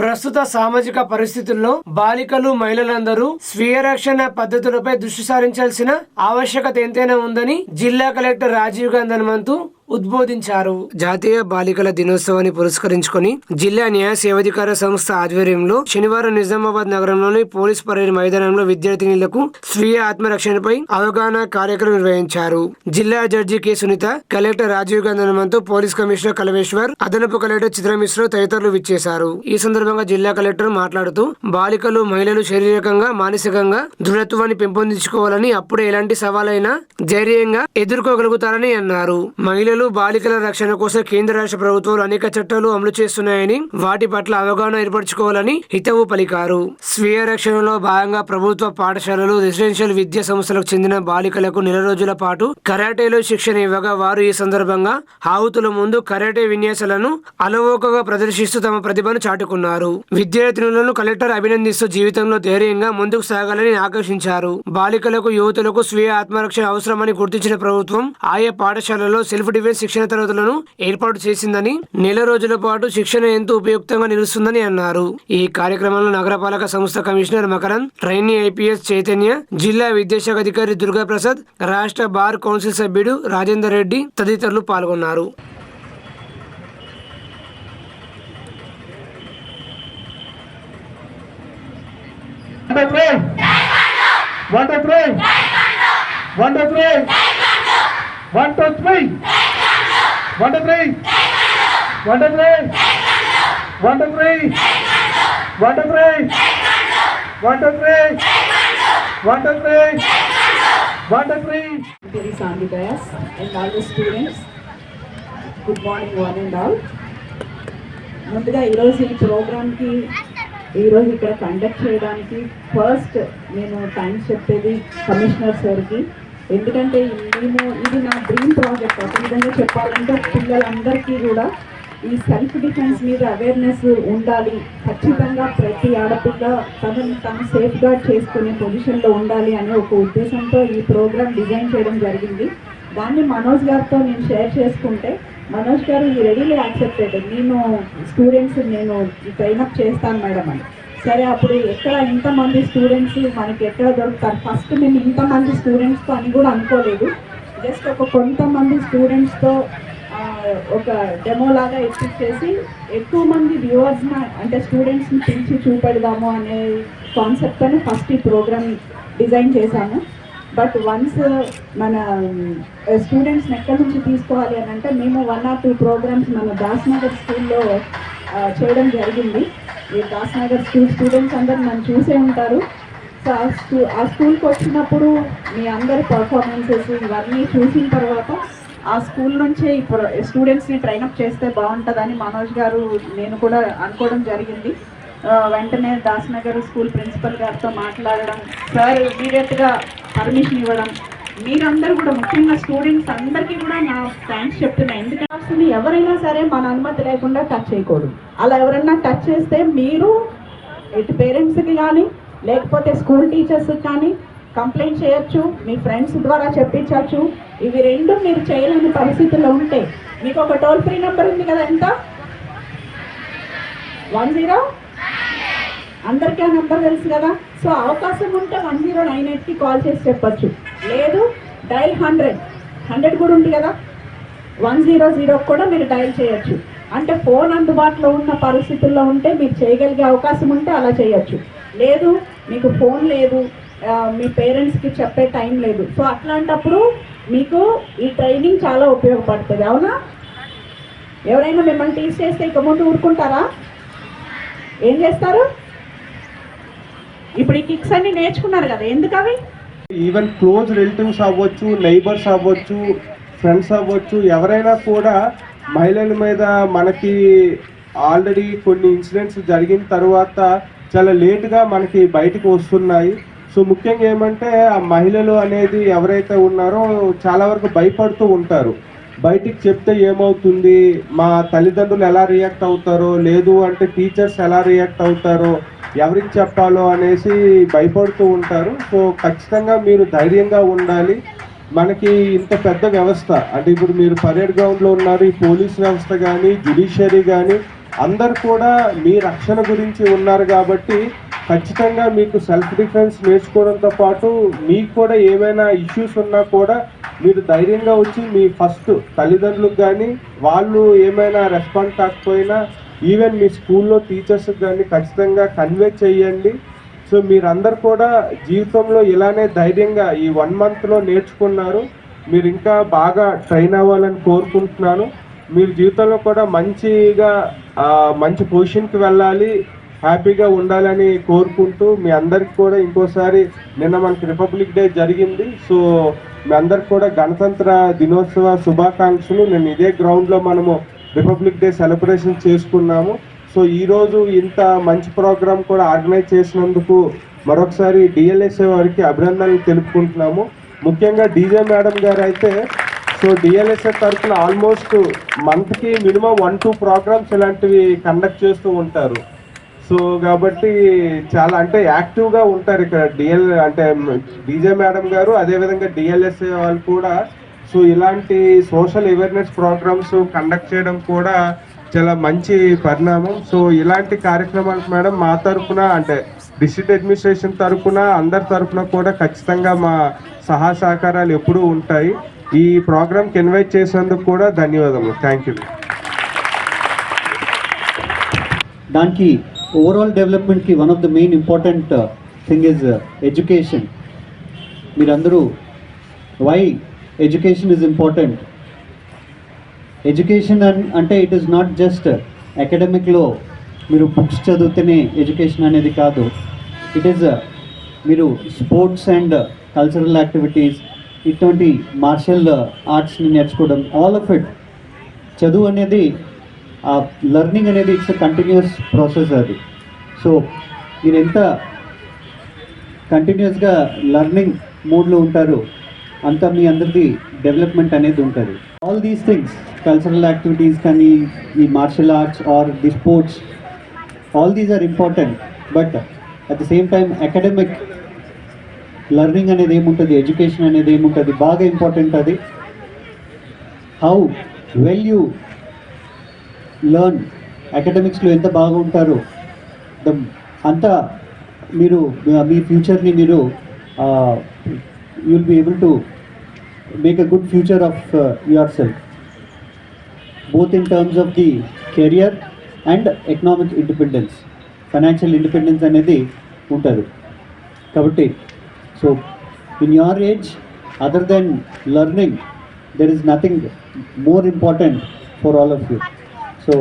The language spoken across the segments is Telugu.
ప్రస్తుత సామాజిక పరిస్థితుల్లో బాలికలు మహిళలందరూ స్వీయ రక్షణ పద్ధతులపై దృష్టి సారించాల్సిన ఆవశ్యకత ఎంతైనా ఉందని జిల్లా కలెక్టర్ రాజీవ్ గాంధీ హనుమంతు ఉద్బోధించారు. జాతీయ బాలికల దినోత్సవాన్ని పురస్కరించుకొని జిల్లా న్యాయ సేవాధికార సంస్థ ఆధ్వర్యంలో శనివారం నిజామాబాద్ నగరంలోని పోలీస్ పరేడ్ మైదానంలో విద్యార్థినులకు స్వీయ ఆత్మరక్షణపై అవగాహన కార్యక్రమం నిర్వహించారు. జిల్లా judge K Sunitha, collector Rajiv Gandhi Hanumanthu, police commissioner Kalaveshwar, అదనపు కలెక్టర్ చిత్రమిశ్ర తదితరులు విచ్చేశారు. ఈ సందర్భంగా జిల్లా కలెక్టర్ మాట్లాడుతూ బాలికలు మహిళలు శారీరకంగా మానసికంగా దృఢత్వాన్ని పెంపొందించుకోవాలని, అప్పుడే ఎలాంటి సవాలైనా ధైర్యంగా ఎదుర్కోగలుగుతారని అన్నారు. మహిళలు బాలికల రక్షణ కోసం కేంద్ర రాష్ట్ర ప్రభుత్వాలు అనేక చట్టాలు అమలు చేస్తున్నాయని, వాటి పట్ల అవగాహన ఏర్పరచుకోవాలని హితవు పలికారు. స్వీయ రక్షణలో భాగంగా ప్రభుత్వ పాఠశాలలు, రెసిడెన్షియల్ విద్యా సంస్థలకు చెందిన బాలికలకు నెల రోజుల పాటు కరాటేలో శిక్షణ ఇవ్వగా వారు ఈ సందర్భంగా ఆహుతుల ముందు కరాటే విన్యాసాలను అలవోకగా ప్రదర్శిస్తూ తమ ప్రతిభను చాటుకున్నారు. విద్యార్థినులను కలెక్టర్ అభినందిస్తూ జీవితంలో ధైర్యంగా ముందుకు సాగాలని ఆకర్షించారు. బాలికలకు, యువతులకు స్వీయ ఆత్మరక్షణ అవసరమని గుర్తించిన ప్రభుత్వం ఆయా పాఠశాలలో సెల్ఫ్ డిఫెన్స్ శిక్షణ తరగతులను ఏర్పాటు చేసిందని, నెల రోజుల పాటు శిక్షణ ఎంతో ఉపయుక్తంగా నిలుస్తుందని అన్నారు. ఈ కార్యక్రమంలో నగరపాలక సంస్థ commissioner Makarand, trainee IPS Chaitanya, జిల్లా విద్యాశాఖ అధికారి దుర్గాప్రసాద్, రాష్ట్ర బార్ కౌన్సిల్ సభ్యుడు రాజేందర్ రెడ్డి తదితరులు పాల్గొన్నారు. Sandhidayas and all the students, good morning one and all. ముందుగా ఈరోజు ఈ ప్రోగ్రామ్కి ఈరోజు ఇక్కడ కండక్ట్ చేయడానికి ఫస్ట్ నేను థ్యాంక్స్ చెప్పేది కమిషనర్ సార్కి. ఎందుకంటే ఇది నా డ్రీమ్ ప్రాజెక్ట్. ఒక విధంగా చెప్పాలంటే పిల్లలందరికీ కూడా ఈ సెల్ఫ్ డిఫెన్స్ మీద అవేర్నెస్ ఉండాలి. ఖచ్చితంగా ప్రతి ఆడపిల్ల తను సేఫ్గా చేసుకునే పొజిషన్లో ఉండాలి అనే ఒక ఉద్దేశంతో ఈ ప్రోగ్రామ్ డిజైన్ చేయడం జరిగింది. దాన్ని మనోజ్ గారితో నేను షేర్ చేసుకుంటే మనోజ్ గారు ఈ రెడీలీ యాక్సెప్టెడ్, నేను స్టూడెంట్స్ నేను ట్రైనప్ చేస్తాను మేడం అని. సరే, అప్పుడు ఎక్కడ ఇంతమంది స్టూడెంట్స్ మనకి ఎక్కడ దొరుకుతారు? ఫస్ట్ మేము ఇంతమంది స్టూడెంట్స్తో అని కూడా అనుకోలేదు. జస్ట్ ఒక కొంతమంది స్టూడెంట్స్తో ఒక డెమో లాగా ఎక్కిచ్చేసి ఎక్కువ మంది వ్యూవర్స్ని అంటే స్టూడెంట్స్ని పిలిచి చూపెడదాము అనే కాన్సెప్ట్తో ఫస్ట్ ఈ ప్రోగ్రామ్ డిజైన్ చేశాము. బట్ వన్స్ మన స్టూడెంట్స్ని ఎక్కడి నుంచి తీసుకోవాలి అని అంటే మేము 1 or 2 ప్రోగ్రామ్స్ మన దాస్నగర్ స్కూల్లో చేయడం జరిగింది. ఈ దాస్నగర్ స్టూడెంట్స్ అందరూ నన్ను చూసే ఉంటారు. సో ఆ స్కూల్కి వచ్చినప్పుడు మీ అందరి పర్ఫార్మెన్సెస్ ఇవన్నీ చూసిన తర్వాత ఆ స్కూల్ నుంచే స్టూడెంట్స్ని ట్రైనప్ చేస్తే బాగుంటుందని మనోజ్ గారు నేను కూడా అనుకోవడం జరిగింది. వెంటనే దాస్నగర్ స్కూల్ ప్రిన్సిపల్ గారితో మాట్లాడడం, సార్ ఇమీడియట్గా పర్మిషన్ ఇవ్వడం, మీరందరూ కూడా ముఖ్యంగా స్టూడెంట్స్ అందరికీ కూడా నా థ్యాంక్స్ చెప్తున్నాను. ఎందుకంటే ఎవరైనా సరే మన అనుమతి లేకుండా టచ్ చేయకూడదు. అలా ఎవరైనా టచ్ చేస్తే మీరు ఇటు పేరెంట్స్కి కానీ లేకపోతే స్కూల్ టీచర్స్కి కానీ కంప్లైంట్ చేయొచ్చు, మీ ఫ్రెండ్స్ ద్వారా చెప్పించవచ్చు. ఇవి రెండు మీరు చేయలేని పరిస్థితుల్లో ఉంటే మీకు ఒక టోల్ ఫ్రీ నెంబర్ ఉంది కదా, ఎంత 10 అందరికీ ఆ నెంబర్ తెలుసు కదా. సో అవకాశం ఉంటే 1098కి కాల్ చేసి చెప్పచ్చు. లేదు డైల్ 100 కూడా ఉంది కదా, 100 కూడా మీరు డైల్ చేయొచ్చు. అంటే ఫోన్ అందుబాటులో ఉన్న పరిస్థితుల్లో ఉంటే మీరు చేయగలిగే అవకాశం ఉంటే అలా చేయొచ్చు. లేదు మీకు ఫోన్ లేదు, మీ పేరెంట్స్కి చెప్పే టైం లేదు, సో అట్లాంటప్పుడు మీకు ఈ ట్రైనింగ్ చాలా ఉపయోగపడుతుంది. అవునా? ఎవరైనా మిమ్మల్ని టీచ్ చేస్తే ఇక ముందు ఊరుకుంటారా? ఏం చేస్తారు? ఇప్పుడు ఈ కిక్స్ అన్ని నేర్చుకున్నారు కదా, ఎందుకు అవి? ఈవెన్ క్లోజ్ రిలేటివ్స్ అవ్వచ్చు, నైబర్స్ అవ్వచ్చు, ఫ్రెండ్స్ అవ్వచ్చు, ఎవరైనా కూడా మహిళల మీద మనకి ఆల్రెడీ కొన్ని ఇన్సిడెంట్స్ జరిగిన తర్వాత చాలా లేట్గా మనకి బయటకు వస్తున్నాయి. సో ముఖ్యంగా ఏమంటే ఆ మహిళలు అనేది ఎవరైతే ఉన్నారో చాలా వరకు భయపడుతూ ఉంటారు. బయటికి చెప్తే ఏమవుతుంది, మా తల్లిదండ్రులు ఎలా రియాక్ట్ అవుతారో, లేదు అంటే టీచర్స్ ఎలా రియాక్ట్ అవుతారో, ఎవరికి చెప్పాలో అనేసి భయపడుతూ ఉంటారు. సో ఖచ్చితంగా మీరు ధైర్యంగా ఉండాలి. మనకి ఇంత పెద్ద వ్యవస్థ అంటే ఇప్పుడు మీరు పరేడ్ గ్రౌండ్లో ఉన్నారు, ఈ పోలీస్ వ్యవస్థ కానీ జ్యుడిషియరీ కానీ అందరు కూడా మీ రక్షణ గురించి ఉన్నారు కాబట్టి ఖచ్చితంగా మీకు సెల్ఫ్ డిఫెన్స్ నేర్చుకోవడంతో పాటు మీకు కూడా ఏమైనా ఇష్యూస్ ఉన్నా కూడా మీరు ధైర్యంగా వచ్చి మీ ఫస్ట్ తల్లిదండ్రులకు కానీ వాళ్ళు ఏమైనా రెస్పాండ్ కాకపోయినా ఈవెన్ మీ స్కూల్లో టీచర్స్కి కానీ ఖచ్చితంగా కన్వే చేయండి. సో మీరందరూ కూడా జీవితంలో ఇలానే ధైర్యంగా ఈ 1 monthలో నేర్చుకున్నారు. మీరు ఇంకా బాగా ట్రైన్ అవ్వాలని కోరుకుంటున్నాను. మీరు జీవితంలో కూడా మంచి పొజిషన్కి వెళ్ళాలి, హ్యాపీగా ఉండాలని కోరుకుంటూ మీ అందరికి కూడా ఇంకోసారి నిన్న మనకి రిపబ్లిక్ డే జరిగింది. సో మీ అందరికి కూడా గణతంత్ర దినోత్సవ శుభాకాంక్షలు. నేను ఇదే గ్రౌండ్లో మనము రిపబ్లిక్ డే సెలబ్రేషన్ చేసుకున్నాము. సో ఈరోజు ఇంత మంచి ప్రోగ్రాం కూడా ఆర్గనైజ్ చేసినందుకు మరొకసారి డిఎల్ఎస్ఏ వారికి అభినందనలు తెలుపుకుంటున్నాము. ముఖ్యంగా డీజే మేడం గారు అయితే సో డిఎల్ఎస్ఏ తరఫున ఆల్మోస్ట్ మంత్కి మినిమం 1-2 ప్రోగ్రామ్స్ ఇలాంటివి కండక్ట్ చేస్తూ ఉంటారు. సో కాబట్టి చాలా అంటే యాక్టివ్గా ఉంటారు ఇక్కడ డీజే మేడం గారు, అదేవిధంగా డిఎల్ఎస్ఏ వాళ్ళు కూడా. సో ఇలాంటి సోషల్ అవేర్నెస్ ప్రోగ్రామ్స్ కండక్ట్ చేయడం కూడా చాలా మంచి పరిణామం. సో ఇలాంటి కార్యక్రమాలకు మేడం మా తరఫున డిస్ట్రిక్ట్ అడ్మినిస్ట్రేషన్ తరఫున అందరి తరఫున కూడా ఖచ్చితంగా మా సహకారాలు ఎప్పుడూ ఉంటాయి. ఈ ప్రోగ్రామ్కి ఇన్వైట్ చేసినందుకు కూడా ధన్యవాదములు. Thank you. దానికి ఓవరాల్ డెవలప్మెంట్కి one of the main important thing is education. మీరందరూ why education is important. Education అంటే ఇట్ ఈస్ నాట్ జస్ట్ అకాడమిక్లో మీరు బుక్స్ చదివితేనే ఎడ్యుకేషన్ అనేది కాదు. ఇట్ ఈస్ మీరు స్పోర్ట్స్ అండ్ కల్చరల్ యాక్టివిటీస్, ఇటువంటి మార్షల్ ఆర్ట్స్ని నేర్చుకోవడం, ఆల్ ఆఫ్ ఇట్. చదువు అనేది లర్నింగ్ అనేది ఇట్స్ కంటిన్యూస్ ప్రాసెస్ అది. సో మీరు ఎంత కంటిన్యూస్గా లర్నింగ్ మోడ్లో ఉంటారో అంత మీ అందరిది డెవలప్మెంట్ అనేది ఉంటుంది. All these things, cultural activities కానీ, ఈ martial arts or the sports, all these are important. But at the same time academic learning అనేది ఏముంటుంది, ఎడ్యుకేషన్ అనేది ఏముంటుంది, బాగా ఇంపార్టెంట్ అది. హౌ వెల్ యూ లర్న్, అకాడమిక్స్లో ఎంత బాగా ఉంటారో అంతా మీరు మీ ఫ్యూచర్ని మీరు you will be able to make a good future of yourself, both in terms of the career and economic independence, financial independence అనేది ఉంటుంది. కాబట్టి so in your age, other than learning, there is nothing more important for all of you. So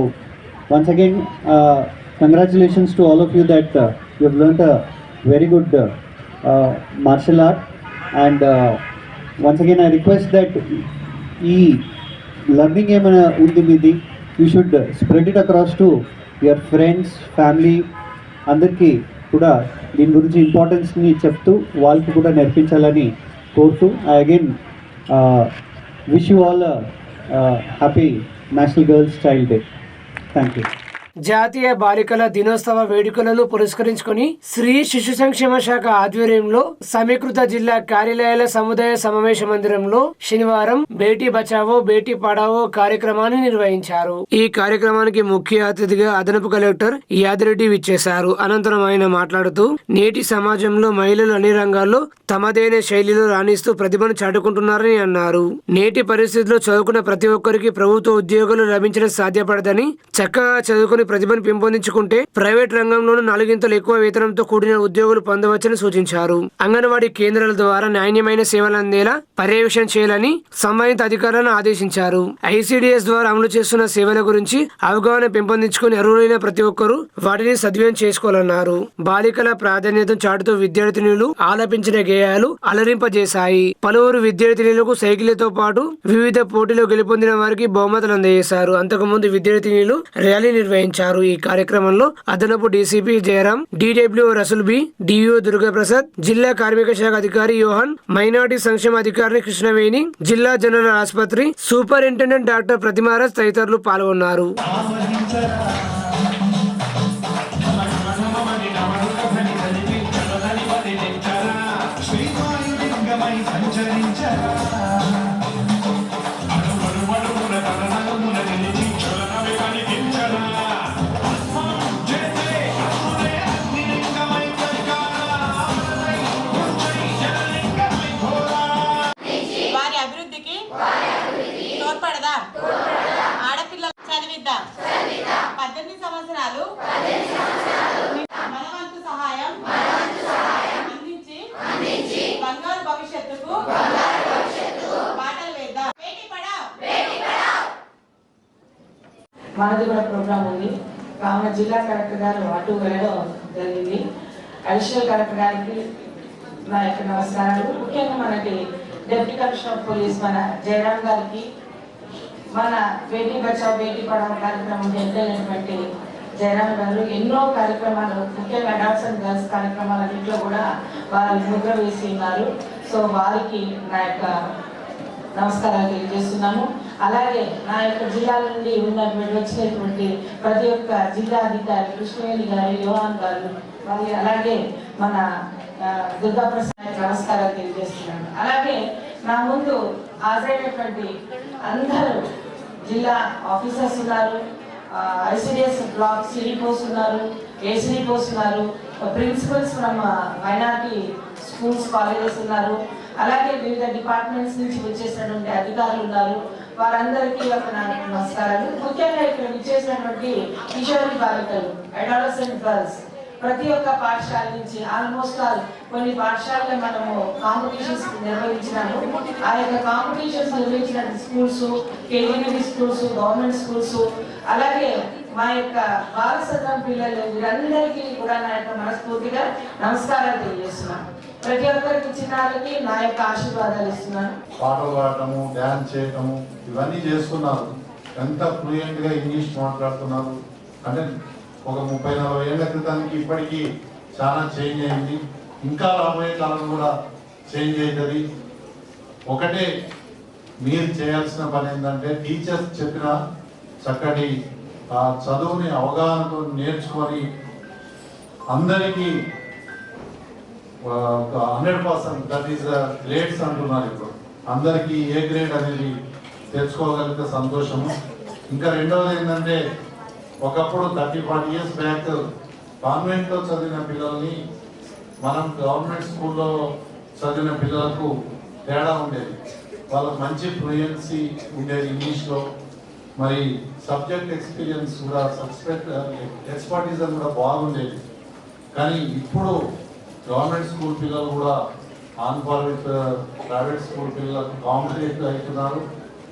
once again, congratulations to all of you that you have learned a very good martial art. And once again I request that ee learning emana undi midi, you should spread it across to your friends, family, andarki kuda దీని గురించి ఇంపార్టెన్స్ని చెప్తూ వాళ్ళకి కూడా నేర్పించాలని కోరుతూ I again wish you all a happy National Girls Child Day. Thank you. జాతీయ బాలికల దినోత్సవ వేడుకలను పురస్కరించుకొని శ్రీ శిశు సంక్షేమ శాఖ ఆధ్వర్యంలో సమీకృత జిల్లా కార్యాలయాల సముదాయ సమావేశ మందిరంలో శనివారం బేటీ బచావో బేటీ పడావో కార్యక్రమాన్ని నిర్వహించారు. ఈ కార్యక్రమానికి ముఖ్య అతిథిగా అదనపు కలెక్టర్ యాదిరెడ్డి విచ్చేశారు. అనంతరం ఆయన మాట్లాడుతూ నేటి సమాజంలో మహిళలు అన్ని రంగాల్లో తమదైన శైలిలో రాణిస్తూ ప్రతిభను చాటుకుంటున్నారని అన్నారు. నేటి పరిస్థితుల్లో చదువుకున్న ప్రతి ఒక్కరికి ప్రభుత్వ ఉద్యోగాలు లభించడం సాధ్యపడదని, చక్కగా చదువుకుని ప్రతిభను పెంపొందించుకుంటే ప్రైవేట్ రంగంలోనూ 4 ఎక్కువ వేతనంతో కూడిన ఉద్యోగులు పొందవచ్చని సూచించారు. అంగన్వాడీ కేంద్రాల ద్వారా నాణ్యమైన సేవలు అందేలా పర్యవేక్షణ చేయాలని సంబంధిత అధికారులను ఆదేశించారు. ఐసిడిఎస్ ద్వారా అమలు చేస్తున్న సేవల గురించి అవగాహన పెంపొందించుకుని అర్హులైన ప్రతి ఒక్కరూ వాటిని సద్వినియోగం చేసుకోవాలన్నారు. బాలికల ప్రాధాన్యతను చాటుతూ విద్యార్థినులు ఆలపించిన గేయాలు అలరింపజేశాయి. పలువురు విద్యార్థినులకు సైకిళ్లతో పాటు వివిధ పోటీలో గెలుపొందిన వారికి బహుమతులు అందజేశారు. అంతకుముందు విద్యార్థినులు ర్యాలీ నిర్వహించారు. ఈ కార్యక్రమంలో అదనపు DCP Jayaram, DW Rasool Bi, DO Durgaprasad, జిల్లా కార్మిక శాఖ అధికారి యోహన్, మైనార్టీ సంక్షేమ అధికారి కృష్ణవేణి, జిల్లా జనరల్ ఆసుపత్రి సూపరింటెండెంట్ డాక్టర్ ప్రతిమారాజ్ తదితరులు పాల్గొన్నారు. చేద్దాం. 18 సంవత్సరాలు మన వంతు సహాయం అందించి బంగారు భవిష్యత్తుకు బాటలు వేద్దాం. బేటీ పడావ్. మనది కూడా ప్రోగ్రామ్ ఉంది కావున జిల్లా కలెక్టర్ గారు అటు వెళ్ళడం జరిగింది. అడిషనల్ కలెక్టర్ గారికి నా యొక్క నమస్కారాలు. ముఖ్యంగా మనకి డిప్యూటీ కమిషనర్ ఆఫ్ పోలీస్ మన జయరామ్ గారికి, మన బేటీ బచావ్ బేటీ పడావ్ కార్యక్రమం ఎదురైనటువంటి జయరామ్ గారు ఎన్నో కార్యక్రమాలు, ముఖ్యంగా అడాప్ట్స్ అండ్ గర్ల్స్ కార్యక్రమాలన్నింటిలో కూడా వారు ముద్ర వేసి ఉన్నారు. సో వారికి నా యొక్క నమస్కారాలు తెలియజేస్తున్నాము. అలాగే నా యొక్క జిల్లాల నుండి వచ్చినటువంటి ప్రతి ఒక్క జిల్లా అధికారి కృష్ణవేణి గారు, యోహాన్ గారు, మరి అలాగే మన దుర్గా ప్రసాద్ నమస్కారాలు తెలియజేస్తున్నాను. అలాగే నా ముందు హాజరైనటువంటి అందరూ జిల్లా ఆఫీసర్స్ ఉన్నారు, ఐసిడిఎస్ బ్లాక్ సిడిపోస్ ఉన్నారు, ఏసిడిపోస్ ఉన్నారు, principals from minority schools colleges ఉన్నారు, అలాగే వివిధ డిపార్ట్మెంట్స్ నుంచి వచ్చేసినటువంటి అధికారులు ఉన్నారు. వారందరికీ ఒక నమస్కారాలు. ముఖ్యంగా ఇక్కడ విచ్చేసినటువంటి కిషోరి బాలికలు, అడాలసెంట్ గర్ల్స్, ప్రతి ఒక్క పాఠశాల నుంచి ఆల్మోస్ట్ ఆల్ కొన్ని పాఠశాలలో మనము కాంపిటీషన్స్ నిర్వహించినాము. ఆ యొక్క కాంపిటీషన్స్ నిర్వహించిన schools, KGB schools, government schools, అలాగే మా యొక్క బాలసదనం పిల్లలు వీరందరికీ కూడా నా యొక్క మనస్ఫూర్తిగా నమస్కారాలు తెలియజేస్తున్నాను. ప్రతి ఒక్కరికి చిన్నారులకి నా యొక్క ఆశీర్వాదాలు ఇస్తున్నాను. పాటలు పాడటము, డ్యాన్స్ చేయటము ఇవన్నీ చేస్తున్నారు. ఎంత ఫ్లూయెంట్గా ఇంగ్లీష్ మాట్లాడుతున్నారు అంటే ఒక 30-40 ఏళ్ల క్రితానికి ఇప్పటికీ చాలా చేంజ్ అయింది. ఇంకా రాబోయే కాలం కూడా చేంజ్ అవుతుంది. ఒకటే మీరు చేయాల్సిన పని ఏంటంటే టీచర్స్ చెప్పిన చక్కటి చదువుని అవగాహనతో నేర్చుకొని అందరికీ 100% దట్ ఈస్ గ్రేడ్స్ అంటున్నారు. ఇప్పుడు అందరికీ ఏ గ్రేడ్ అనేది తెచ్చుకోగలిగితే సంతోషము. ఇంకా రెండవది ఏంటంటే ఒకప్పుడు 30-40 years బ్యాక్ కాన్వెంట్లో చదివిన పిల్లల్ని మనం గవర్నమెంట్ స్కూల్లో చదివిన పిల్లలకు తేడా ఉండేది. వాళ్ళకి మంచి ఫ్లూయెన్సీ ఉండేది ఇంగ్లీష్లో, మరి సబ్జెక్ట్ ఎక్స్పీరియన్స్ కూడా ఎక్స్పర్టిజం కూడా బాగుండేది. కానీ ఇప్పుడు గవర్నమెంట్ స్కూల్ పిల్లలు కూడా on par with private school పిల్లలకు కాంపిటేటివ్ అవుతున్నారు.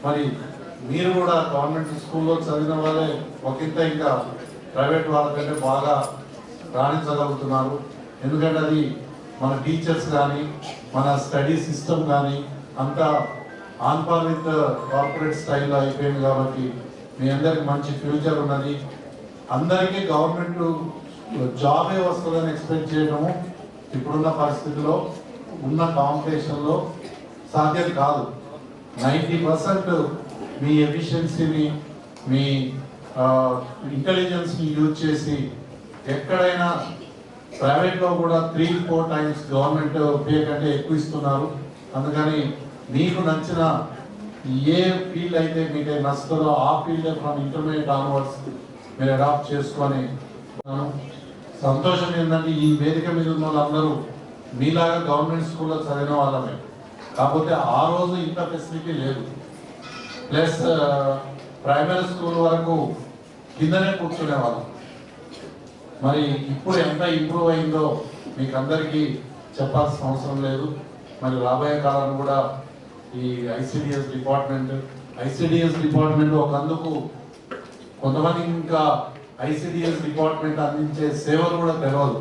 మరి మీరు కూడా గవర్నమెంట్ స్కూల్లో చదివిన వాళ్ళే ఒకంత ఇంకా ప్రైవేట్ వాళ్ళకంటే బాగా రాణించగలుగుతున్నారు. ఎందుకంటే అది మన టీచర్స్ కానీ మన స్టడీ సిస్టమ్ కానీ అంతా ఆన్ పార్ విత్ కార్పొరేట్ స్టైల్లో అయిపోయింది. కాబట్టి మీ అందరికి మంచి ఫ్యూచర్ ఉన్నది. అందరికీ గవర్నమెంట్ జాబే వస్తుందని ఎక్స్పెక్ట్ చేయడము ఇప్పుడున్న పరిస్థితిలో ఉన్న కాంపిటీషన్లో సాధ్యం కాదు. 90% మీ ఎఫిషియన్సీని, మీ ఇంటెలిజెన్స్ని యూజ్ చేసి ఎక్కడైనా ప్రైవేట్లో కూడా 3-4 times గవర్నమెంట్ పే కంటే ఎక్కువ ఇస్తున్నారు. అందుకని మీకు నచ్చిన ఏ ఫీల్డ్ అయితే మీకు నచ్చుతుందో ఆ ఫీల్డ్ ఫ్రమ్ ఇంటర్మీడియట్ ఆన్వర్డ్స్ మీరు అడాప్ట్ చేసుకొని సంతోషం ఏంటంటే ఈ వేదిక మీద ఉన్న వాళ్ళందరూ మీలాగా గవర్నమెంట్ స్కూల్లో చదివిన వాళ్ళమే. కాకపోతే ఆ రోజు ఇంత ఫెసిలిటీ లేదు. ప్లస్ ప్రైమరీ స్కూల్ వరకు కిందనే కూర్చునే వాళ్ళం. మరి ఇప్పుడు ఎంత ఇంప్రూవ్ అయిందో మీకు అందరికీ చెప్పాల్సిన అవసరం లేదు. మరి రాబోయే కాలం కూడా ఈ ఐసిడిఎస్ డిపార్ట్మెంట్ ఒకందుకు కొంతమంది ఇంకా ఐసిడిఎస్ డిపార్ట్మెంట్ అందించే సేవలు కూడా తెలియదు.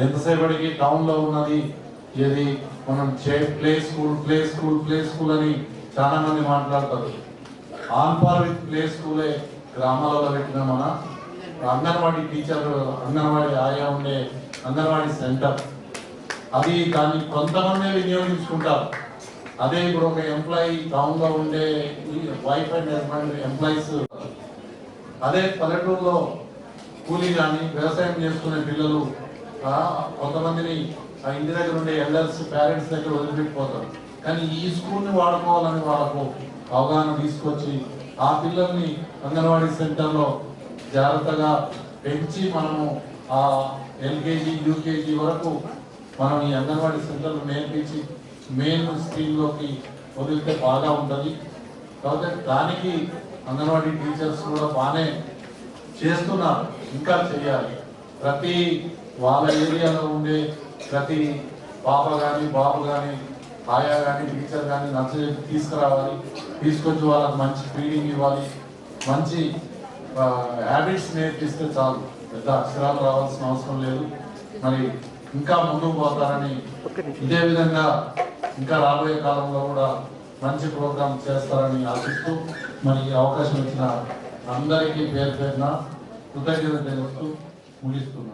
ఎంతసేపటికి టౌన్లో ఉన్నది ఏది మనం ప్లే స్కూల్ అని చాలా మంది మాట్లాడతారు. ఆన్ పార్ విత్ ప్లే స్కూలే గ్రామాలలో పెట్టిన మన అంగన్వాడీ టీచర్, అంగన్వాడీ ఆయా ఉండే అంగన్వాడీ సెంటర్ అది దాన్ని కొంతమంది వినియోగించుకుంటారు. అదే ఇప్పుడు ఒక ఎంప్లాయీ టౌన్లో ఉండే వైఫ్ అండ్ హస్బెండ్ ఎంప్లాయీస్, అదే పల్లెటూరులో కూలీ కానీ వ్యవసాయం చేసుకునే పిల్లలు కొంతమందిని ఇంటి దగ్గర ఉండే ఎల్డర్స్ పేరెంట్స్ దగ్గర వదిలిపెట్టిపోతారు. కానీ ఈ స్కూల్ని వాడుకోవాలని వాళ్ళకు అవగాహన తీసుకొచ్చి ఆ పిల్లల్ని అంగన్వాడీ సెంటర్లో జాగ్రత్తగా పెంచి మనము ఆ ఎల్కేజీ యూకేజీ వరకు మనం ఈ అంగన్వాడీ సెంటర్లు నేర్పించి మెయిన్ స్ట్రీమ్లోకి వదిలితే బాగా ఉంటుంది. కాబట్టి దానికి అంగన్వాడీ టీచర్స్ కూడా బాగానే చేస్తున్నారు, ఇంకా చేయాలి. ప్రతి వాళ్ళ ఏరియాలో ఉండే ప్రతి పాప కానీ బాబు కానీ ఆయా కానీ టీచర్ కానీ నర్సరీ తీసుకురావాలి, తీసుకొచ్చి వాళ్ళకి మంచి ఫీడింగ్ ఇవ్వాలి, మంచి హ్యాబిట్స్ నేర్పిస్తే చాలు, పెద్ద అక్షరాలు రావాల్సిన అవసరం లేదు. మరి ఇంకా ముందుకు పోతారని, ఇదే విధంగా ఇంకా రాబోయే కాలంలో కూడా మంచి ప్రోగ్రామ్ చేస్తారని ఆశిస్తూ మరి ఈ అవకాశం ఇచ్చిన అందరికీ పేరు పేరున కృతజ్ఞత తెలుస్తూ ముగిస్తున్నాం.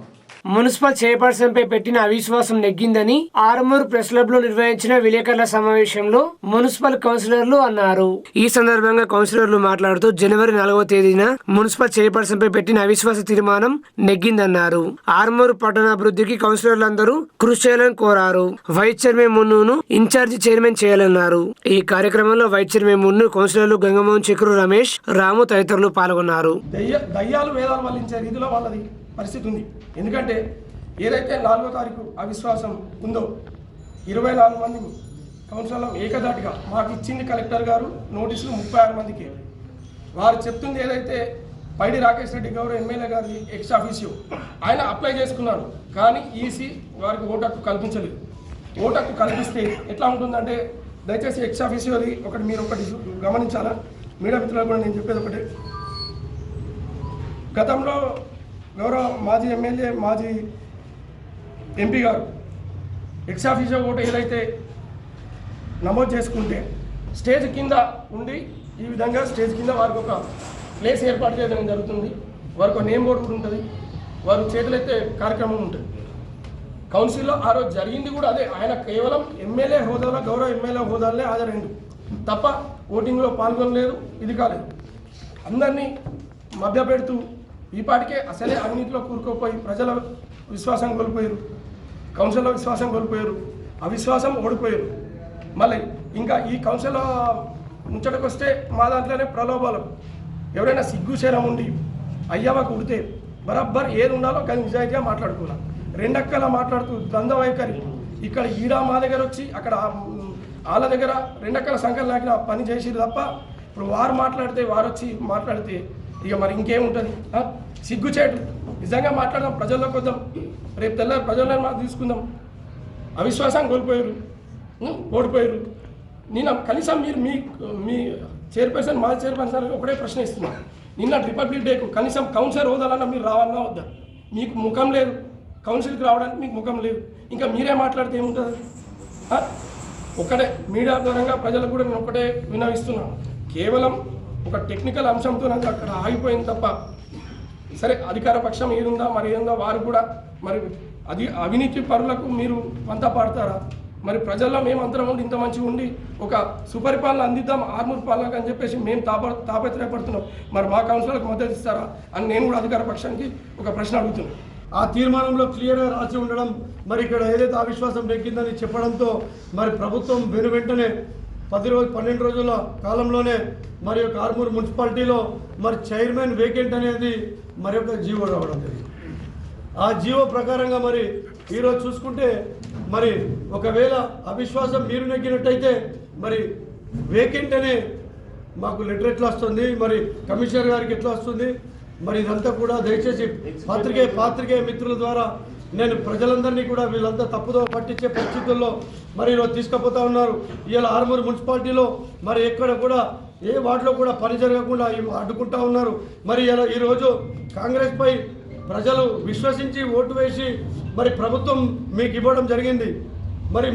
మున్సిపల్ చైర్పర్సన్ పై పెట్టిన అవిశ్వాసం నెగ్గిందని ఆర్మూర్ ప్రెస్ క్లబ్ లో నిర్వహించిన విలేకరుల సమావేశంలో మున్సిపల్ కౌన్సిలర్లు అన్నారు. ఈ సందర్భంగా కౌన్సిలర్లు మాట్లాడుతూ జనవరి 4వ తేదీన మున్సిపల్ చైర్పర్సన్ పై పెట్టిన అవిశ్వాస తీర్మానం నెగ్గిందన్నారు. ఆర్మూర్ పట్టణాభివృద్ధికి కౌన్సిలర్లందరూ కృషి చేయాలని కోరారు. వైస్ చైర్మన్ మున్నును ఇన్ఛార్జి చైర్మన్ చేయాలన్నారు. ఈ కార్యక్రమంలో వైస్ చైర్మన్ మున్ను, కౌన్సిలర్లు గంగమోహన్, చక్రు, రమేష్, రాము తదితరులు పాల్గొన్నారు. దయ్యాలు వేదాలు వల్లించే రీతిలో వాళ్ళది పరిస్థితి ఉంది. ఎందుకంటే ఏదైతే 4వ తారీఖు అవిశ్వాసం ఉందో 24 మంది కౌన్సిలర్లు ఏకదాటిగా మాకు ఇచ్చింది కలెక్టర్ గారు నోటీసులు 36 మందికి. వారు చెప్తుంది ఏదైతే పైడి రాకేష్ రెడ్డి గౌరవ ఎమ్మెల్యే గారి ఎక్స్ ఆఫీసియో ఆయన అప్లై చేసుకున్నారు, కానీ ఈసీ వారికి ఓటు హక్కు కల్పించలేదు. ఓటు హక్కు కల్పిస్తే ఎట్లా ఉంటుందంటే, దయచేసి ఎక్స్ ఆఫీసియోది మీరు ఒకటి గమనించాలా, మీడియా మిత్రులకు కూడా నేను చెప్పేది ఒకటి. గతంలో గౌరవ మాజీ ఎమ్మెల్యే, మాజీ ఎంపీ గారు ఎక్స్ ఆఫీసో ఓటు ఏదైతే నమోదు చేసుకుంటే స్టేజ్ కింద ఉండి ఈ విధంగా స్టేజ్ కింద వారికి ఒక ప్లేస్ ఏర్పాటు చేయడం జరుగుతుంది. వారికి ఒక నేమ్ బోర్డు కూడా ఉంటుంది, వారు చేతులైతే కార్యక్రమం ఉంటుంది. కౌన్సిల్లో ఆ రోజు జరిగింది కూడా అదే. ఆయన కేవలం ఎమ్మెల్యే హోదాలో, గౌరవ ఎమ్మెల్యే హోదాలనే హాజరైంది తప్ప ఓటింగ్లో పాల్గొనలేదు. ఇది కాలేదు, అందరినీ మభ్యపెడుతూ ఈ పాటికే అసలే అవినీతిలో కూరుకోపోయి ప్రజల విశ్వాసం కోల్పోయారు, కౌన్సిల్లో విశ్వాసం కోల్పోయారు, అవిశ్వాసం ఓడిపోయారు. మళ్ళీ ఇంకా ఈ కౌన్సిల్ ముచ్చటకు వస్తే మా దాంట్లోనే ప్రలోభాలు. ఎవరైనా సిగ్గుశరం ఉండి అయ్యవకు ఉడితే బరాబర్ ఏది ఉండాలో కానీ నిజాయితీగా మాట్లాడుకోవాలి. రెండక్కలా మాట్లాడుతూ ద్వంద్వ వైఖరి. ఇక్కడ ఈడ మా దగ్గర వచ్చి అక్కడ వాళ్ళ దగ్గర రెండక్కల సంఖ్యలు నాకిన పని చేసిరు తప్ప ఇప్పుడు వారు మాట్లాడితే, వారు వచ్చి మాట్లాడితే ఇక మరి ఇంకేముంటుంది? సిగ్గుచేటు. నిజంగా మాట్లాడదాం, ప్రజల్లోకి వద్దాం, రేపు తెల్లారి ప్రజల్లో మాకు తీసుకుందాం. అవిశ్వాసం కోల్పోయారు, ఓడిపోయారు. నేను కనీసం మీరు మీ చైర్పర్సన్, మా చైర్పర్సన్ ఒకటే ప్రశ్న ఇస్తున్నాను. నిన్న రిపబ్లిక్ డేకు కనీసం కౌన్సిలర్ హోదాలన్నా మీరు రావాలన్నా వద్దా? మీకు ముఖం లేదు, కౌన్సిల్కి రావడానికి మీకు ముఖం లేదు, ఇంకా మీరే మాట్లాడితే ఏముంటుంది? ఒకటే మీడియా ద్వారంగా ప్రజలకు కూడా నేను ఒకటే వినవిస్తున్నాను. కేవలం ఒక టెక్నికల్ అంశంతో నాకు అక్కడ ఆగిపోయింది తప్ప, సరే అధికార పక్షం ఏదుందా మరి ఏదుందా వారు కూడా మరి అవినీతి పరులకు మీరు వంత పాడతారా? మరి ప్రజల్లో మేము అందరం ఉండి ఇంత మంచిగా ఉండి ఒక సుపరిపాలన అందిద్దాం ఆర్మూర్ పాలనకు అని చెప్పేసి మేము తాపత్రయపడుతున్నాం. మరి మా కౌన్సిలర్కి మద్దతు ఇస్తారా అని నేను కూడా అధికార పక్షానికి ఒక ప్రశ్న అడుగుతున్నాను. ఆ తీర్మానంలో క్లియర్గా రాసి ఉండడం, మరి ఇక్కడ ఏదైతే అవిశ్వాసం నెగ్గిందని చెప్పడంతో మరి ప్రభుత్వం వెంటనే 12 రోజుల కాలంలోనే మరి యొక్క ఆర్మూర్ మున్సిపాలిటీలో మరి చైర్మన్ వేకెంట్ అనేది మరి ఒక జీవో రావడం జరిగింది. ఆ జీవో ప్రకారంగా మరి ఈరోజు చూసుకుంటే మరి ఒకవేళ అవిశ్వాసం మీరు నెగ్గినట్టయితే మరి వేకెంట్ అనే మాకు లెటర్ ఎట్లా వస్తుంది, మరి కమిషనర్ గారికి ఎట్లా వస్తుంది? మరి ఇదంతా కూడా దయచేసి పాత్రికేయ మిత్రుల ద్వారా నేను ప్రజలందరినీ కూడా వీళ్ళంతా తప్పుదో పట్టించే పరిస్థితుల్లో మరి ఈరోజు తీసుకుపోతా ఉన్నారు. ఇవాళ ఆర్మూర్ మున్సిపాలిటీలో మరి ఎక్కడ కూడా ఏ వార్డులో కూడా పని జరగకుండా అడ్డుకుంటా ఉన్నారు. మరి ఇలా ఈరోజు కాంగ్రెస్ పై ప్రజలు విశ్వసించి ఓటు వేసి మరి ప్రభుత్వం మీకు ఇవ్వడం జరిగింది. మరి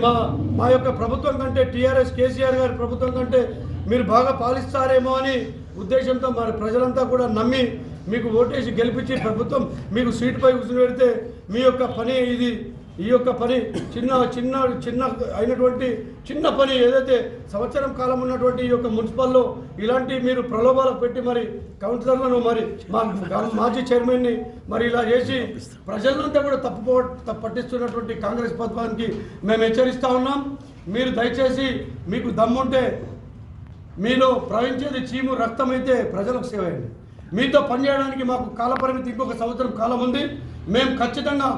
మా యొక్క ప్రభుత్వం కంటే టీఆర్ఎస్ కేసీఆర్ గారి ప్రభుత్వం కంటే మీరు బాగా పాలిస్తారేమో అని ఉద్దేశంతో మరి ప్రజలంతా కూడా నమ్మి మీకు ఓటేసి గెలిపించి ప్రభుత్వం మీకు సీటుపై కూర్చుని పెడితే మీ యొక్క పని ఇది, ఈ యొక్క పని చిన్న అయినటువంటి చిన్న పని ఏదైతే సంవత్సరం కాలం ఉన్నటువంటి ఈ యొక్క మున్సిపల్లో ఇలాంటి మీరు ప్రలోభాలకు పెట్టి మరి కౌన్సిలర్లను మరి మాజీ చైర్మన్ని మరి ఇలా చేసి ప్రజలంతా కూడా పట్టిస్తున్నటువంటి కాంగ్రెస్ ప్రభుత్వానికి మేము హెచ్చరిస్తూ ఉన్నాం. మీరు దయచేసి మీకు దమ్ముంటే మీలో ప్రవహించేది చీము రక్తం అయితే ప్రజలకు సేవ అయ్యండి. మీతో పనిచేయడానికి మాకు కాలపరిమితి ఇంకొక సంవత్సరం కాలం ఉంది. మేము ఖచ్చితంగా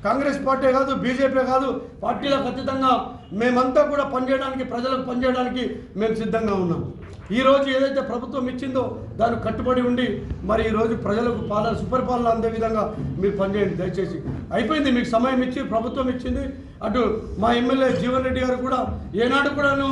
కాంగ్రెస్ పార్టీ కాదు, బీజేపీ కాదు, పార్టీలో ఖచ్చితంగా మేమంతా కూడా పనిచేయడానికి, ప్రజలకు పనిచేయడానికి మేము సిద్ధంగా ఉన్నాం. ఈరోజు ఏదైతే ప్రభుత్వం ఇచ్చిందో దానికి కట్టుబడి ఉండి మరి ఈరోజు ప్రజలకు సుపరిపాలన అందే విధంగా మీరు పనిచేయండి దయచేసి. అయిపోయింది, మీకు సమయం ఇచ్చి ప్రభుత్వం ఇచ్చింది. అటు మా ఎమ్మెల్యే జీవన్ రెడ్డి గారు కూడా ఏనాడు కూడాను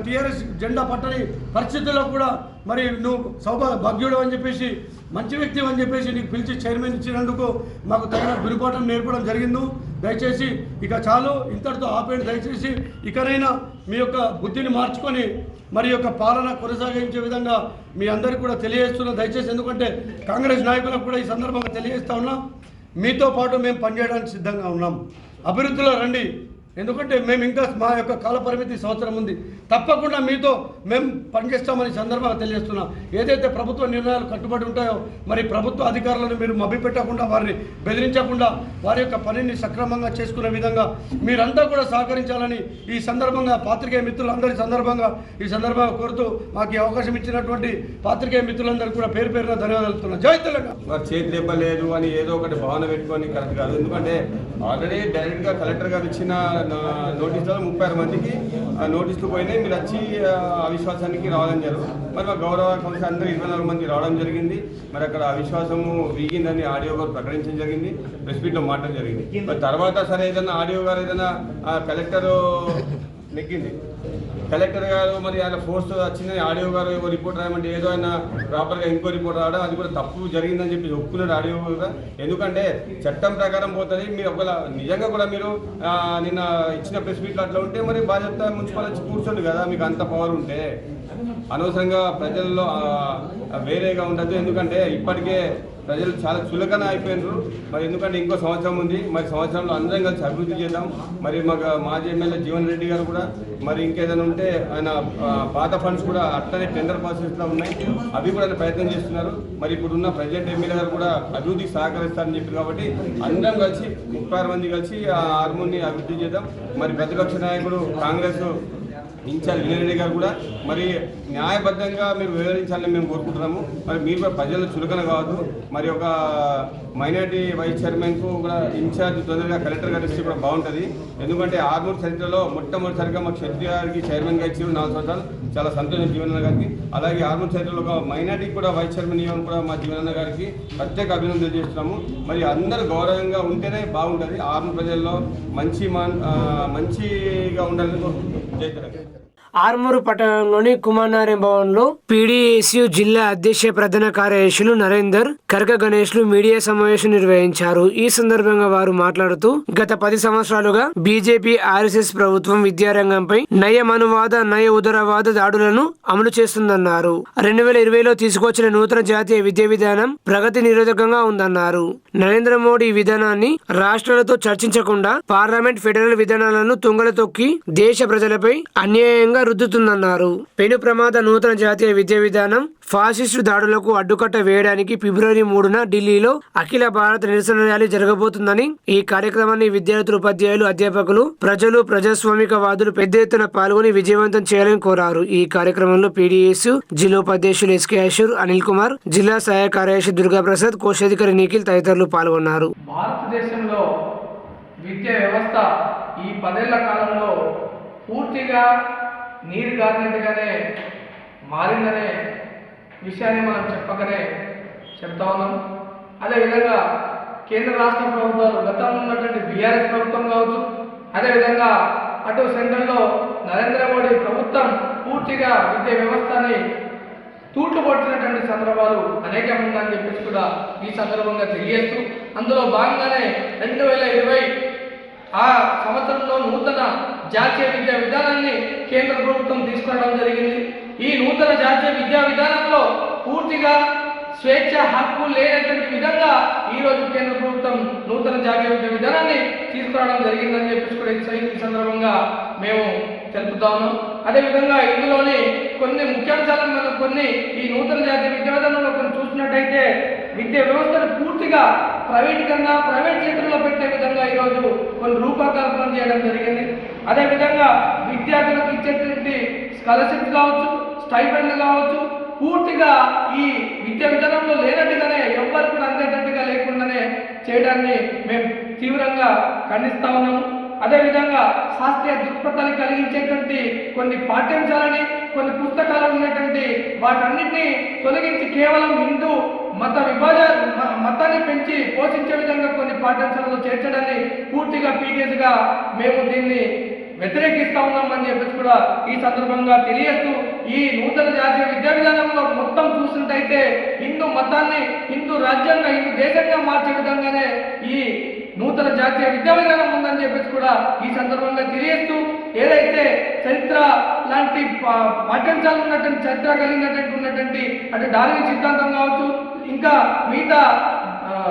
టీఆర్ఎస్ జెండా పట్టని పరిస్థితుల్లో కూడా మరి నువ్వు భాగ్యుడు అని చెప్పేసి మంచి వ్యక్తి అని చెప్పేసి నీకు పిలిచి చైర్మన్ ఇచ్చినందుకు మాకు తగిన గురిపాఠం నేర్పడం జరిగింది. దయచేసి ఇక చాలు, ఇంతటితో ఆపేయండి దయచేసి. ఇకనైనా మీ యొక్క బుద్ధిని మార్చుకొని మరి యొక్క పాలన కొనసాగించే విధంగా మీ అందరికీ కూడా తెలియజేస్తున్నాం దయచేసి. ఎందుకంటే కాంగ్రెస్ నాయకులకు కూడా ఈ సందర్భంగా తెలియజేస్తా ఉన్నాం, మీతో పాటు మేము పనిచేయడానికి సిద్ధంగా ఉన్నాం. అభివృద్ధిలో రండి, ఎందుకంటే మేము ఇంకా మా యొక్క కాల పరిమితి సంవత్సరం ఉంది. తప్పకుండా మీతో మేము పనిచేస్తామని సందర్భంగా తెలియజేస్తున్నాం. ఏదైతే ప్రభుత్వ నిర్ణయాలు కట్టుబడి ఉంటాయో మరి ప్రభుత్వ అధికారులను మీరు మభ్యపెట్టకుండా, వారిని బెదిరించకుండా వారి యొక్క పనిని సక్రమంగా చేసుకునే విధంగా మీరంతా కూడా సహకరించాలని ఈ సందర్భంగా పాత్రికేయ మిత్రులందరి ఈ సందర్భంగా కోరుతూ మాకు ఈ అవకాశం ఇచ్చినటువంటి పాత్రికేయ మిత్రులందరికీ కూడా పేరు పేరున ధన్యవాదాలు తెలుపుతున్నాం. జై తెలంగాణ. చేతి దెబ్బ లేదు అని ఏదో ఒకటి భావన పెట్టుకొని కరెక్ట్ కాదు. ఎందుకంటే ఆల్రెడీ డైరెక్ట్గా కలెక్టర్ గారు ఇచ్చిన నోటీసులో 36 మందికి నోటీసులు పోయినాయి. మీరు వచ్చి అవిశ్వాసానికి రావడం జరుగుతుంది. మరి మా గౌరవ కౌన్సిల్ అందరూ 24 మంది రావడం జరిగింది. మరి అక్కడ అవిశ్వాసము వీగిందని ఆడియో గారు ప్రకటించడం జరిగింది, ప్రెస్ మీట్లో మాట్లాడడం జరిగింది. మరి తర్వాత సరే ఏదైనా ఆడియో గారు ఏదైనా కలెక్టరు నెగ్గింది, కలెక్టర్ గారు మరి ఆయన ఫోర్స్ వచ్చిందని ఆడియో గారు ఏవో రిపోర్ట్ రాయమంటే ఏదో ఆయన ప్రాపర్గా ఇంకో రిపోర్ట్ రావడం, అది కూడా తప్పు జరిగిందని చెప్పి ఒప్పుకున్నాడు ఆడియో కూడా. ఎందుకంటే చట్టం ప్రకారం పోతుంది. మీరు ఒకవేళ నిజంగా కూడా మీరు నిన్న ఇచ్చిన ప్రెస్ మీట్లో అట్లా ఉంటే మరి బాధ్యత మున్సిపల్ వచ్చి కూర్చోండి కదా, మీకు అంత పవర్ ఉంటే. అనవసరంగా ప్రజల్లో వేరేగా ఉండదు. ఎందుకంటే ఇప్పటికే ప్రజలు చాలా చులకన అయిపోయినారు. మరి ఎందుకంటే ఇంకో సంవత్సరం ఉంది, మరి సంవత్సరంలో అందరం కలిసి అభివృద్ధి చేద్దాం. మరి మాజీ ఎమ్మెల్యే జీవన్ రెడ్డి గారు కూడా మరి ఇంకేదైనా ఉంటే ఆయన పాత ఫండ్స్ కూడా అట్లనే టెండర్ ప్రాసెస్లో ఉన్నాయి, అవి కూడా ఆయన ప్రయత్నం చేస్తున్నారు. మరి ఇప్పుడున్న ప్రెసిడెంట్ ఎమ్మెల్యే గారు కూడా అభివృద్ధికి సహకరిస్తారని చెప్పారు. కాబట్టి అందరం కలిసి 36 మంది కలిసి ఆ ఆర్మూర్ని అభివృద్ధి చేద్దాం. మరి ప్రతిపక్ష నాయకుడు కాంగ్రెస్ ఇన్ఛార్జ్ వినయరెడ్డి గారు కూడా మరి న్యాయబద్ధంగా మీరు వివరించాలని మేము కోరుకుంటున్నాము. మరి మీరు కూడా ప్రజలు చులకన కావద్దు. మరి ఒక మైనార్టీ వైస్ చైర్మన్కు కూడా ఇన్ఛార్జ్ తొందరగా కలెక్టర్ గారు ఇస్తే కూడా బాగుంటుంది. ఎందుకంటే ఆర్మూర్ చరిత్రలో మొట్టమొదటిసారిగా మాకు క్షత్రియ గారికి చైర్మన్గా ఇచ్చారు 4 సంవత్సరాలు, చాలా సంతోషం జీవనన్న గారికి. అలాగే ఆర్మూర్ చరిత్రలో ఒక మైనార్టీకి కూడా వైస్ చైర్మన్ ఇవ్వడం కూడా మా జీవనన్న గారికి ప్రత్యేక అభినందనలు చేస్తున్నాము. మరి అందరూ గౌరవంగా ఉంటేనే బాగుంటుంది. ఆర్మూర్ ప్రజల్లో మంచిగా ఉండాలని కోరుకుంటున్నాం. జై తెలంగాణ. ఆర్మూరు పట్టణంలోని కుమారనారాయణ భవన్ లో పీడీఎస్యు జిల్లా అధ్యక్ష ప్రధాన కార్యదర్శులు నరేందర్, కరక గణేష్లు మీడియా సమావేశం నిర్వహించారు. ఈ సందర్భంగా వారు మాట్లాడుతూ గత 10 సంవత్సరాలుగా బీజేపీ ఆర్ఎస్ఎస్ ప్రభుత్వం విద్యారంగంపై నయమనువాద నయ ఉదరవాద దాడులను అమలు చేస్తుందన్నారు. 2020లో తీసుకొచ్చిన నూతన జాతీయ విద్యా విధానం ప్రగతి నిరోధకంగా ఉందన్నారు. నరేంద్ర మోడీ విధానాన్ని రాష్ట్రాలతో చర్చించకుండా పార్లమెంట్ ఫెడరల్ విధానాలను తుంగల తొక్కి దేశ ప్రజలపై అన్యాయంగా రుద్దుతుందన్నారు. పెను ప్రమాద నూతన జాతీయ విద్యా విధానం ఫాసిస్టు దాడులకు అడ్డుకట్ట వేయడానికి ఫిబ్రవరి 3న ఢిల్లీలో అఖిల భారత నిరసన ర్యాలీ జరగబోతుందని, ఈ కార్యక్రమాన్ని విద్యార్థులు, ఉపాధ్యాయులు, అధ్యాపకులు, ప్రజలు, ప్రజాస్వామికవాదులు పెద్ద ఎత్తున పాల్గొని విజయవంతం చేయాలని కోరారు. ఈ కార్యక్రమంలో పీడీఎస్ జిల్లా ఉపాధ్యక్షులు ఎస్కే అశూర్, అనిల్ కుమార్, జిల్లా సహాయ కార్యదర్శి దుర్గాప్రసాద్, కోశాధికారి నిఖిల్ తదితరులు పాల్గొన్నారు. భారతదేశంలో విద్యా వ్యవస్థ ఈ 10 ఏళ్ల కాలంలో పూర్తిగా నీరు గారినట్టుగానే మారిందనే విషయాన్ని మనం చెప్పకనే చెప్తా ఉన్నాం. అదేవిధంగా కేంద్ర రాష్ట్ర ప్రభుత్వాలు గతంలో ఉన్నటువంటి బీఆర్ఎస్ ప్రభుత్వం కావచ్చు, అదేవిధంగా అటు సెంట్రల్లో నరేంద్ర మోడీ ప్రభుత్వం పూర్తిగా విద్యా వ్యవస్థని తూట్లు పడుతున్నటువంటి సందర్భాలు అనేకం ఉందని చెప్పేసి కూడా ఈ సందర్భంగా తెలియజేస్తూ, అందులో భాగంగానే 2020 ఆ సంవత్సరంలో నూతన జాతీయ విద్యా విధానాన్ని కేంద్ర ప్రభుత్వం తీసుకురావడం జరిగింది. ఈ నూతన జాతీయ విద్యా విధానంలో పూర్తిగా స్వేచ్ఛ హక్కు లేనటువంటి విధంగా ఈరోజు కేంద్ర ప్రభుత్వం నూతన జాతీయ విద్యా విధానాన్ని తీసుకురావడం జరిగిందని చెప్పేసి కూడా ఈ సందర్భంగా మేము తెలుపుతా ఉన్నాం. అదేవిధంగా ఇందులోని కొన్ని ముఖ్యాంశాలను మనం ఈ నూతన జాతీయ విద్యా విధానంలో కొన్ని చూసినట్టయితే విద్యా వ్యవస్థను పూర్తిగా ప్రైవేటీకరణ, ప్రైవేట్ చేతుల్లో పెట్టే విధంగా ఈరోజు కొన్ని రూపకల్పన చేయడం జరిగింది. అదేవిధంగా విద్యార్థులకు ఇచ్చేటువంటి స్కాలర్షిప్ కావచ్చు, స్టైపెండ్లు కావచ్చు, పూర్తిగా ఈ విద్యా విధానంలో లేనట్టుగానే ఎవ్వరు కూడా అందేటట్టుగా లేకుండానే చేయడాన్ని మేము తీవ్రంగా ఖండిస్తా ఉన్నాము. అదేవిధంగా శాస్త్రీయ దృక్పథాన్ని కలిగించేటువంటి కొన్ని పాఠ్యాంశాలని కొన్ని పుస్తకాలు ఉన్నటువంటి వాటన్నిటిని తొలగించి కేవలం హిందూ మత మతాన్ని పెంచి పోషించే విధంగా కొన్ని పాఠ్యాంశాలను చేర్చడాన్ని పూర్తిగా పీడిఎస్గా మేము దీన్ని వ్యతిరేకిస్తా ఉన్నామని చెప్పేసి కూడా ఈ సందర్భంగా తెలియజేస్తూ, ఈ నూతన జాతీయ విద్యా విధానంలో మొత్తం చూసినట్టయితే హిందూ మతాన్ని హిందూ రాజ్యంగా హిందూ దేశంగా మార్చే విధంగానే ఈ నూతన జాతీయ విద్యా విధానం ఉందని చెప్పేసి కూడా ఈ సందర్భంగా తెలియజేస్తూ, ఏదైతే చరిత్ర లాంటి పాఠ్యాంశాలు ఉన్నటువంటి చరిత్ర కలిగినటువంటి అంటే డార్విన్ సిద్ధాంతం కావచ్చు, ఇంకా మిగతా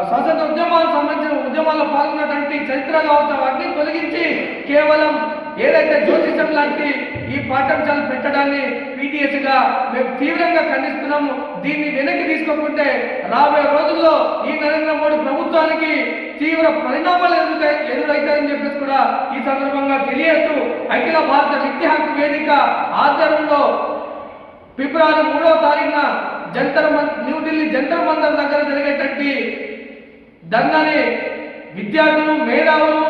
స్వాతంత్ర ఉద్యమాలకు సంబంధించిన ఉద్యమాల్లో పాల్గొన్నటువంటి చరిత్ర కావచ్చు, వాటిని తొలగించి కేవలం ఏదైతే జ్యోతిషం లాంటి ఈ పాఠ్యాంశాలు పెట్టడాన్ని పీటీఎస్గా మేము తీవ్రంగా ఖండిస్తున్నాము. దీన్ని వెనక్కి తీసుకోకుంటే రాబోయే రోజుల్లో ఈ నరేంద్ర మోడీ ప్రభుత్వానికి తీవ్ర పరిణామాలు ఎదురైతాయని చెప్పేసి కూడా ఈ సందర్భంగా తెలియజేస్తూ, అఖిల భారత విద్యా హక్కు వేదిక ఆధ్వర్యంలో ఫిబ్రవరి 3వ తారీఖున న్యూఢిల్లీ జంతర్ మంతర్ దగ్గర జరిగేటువంటి ధర్నాని విద్యార్థులు, మేధావులు,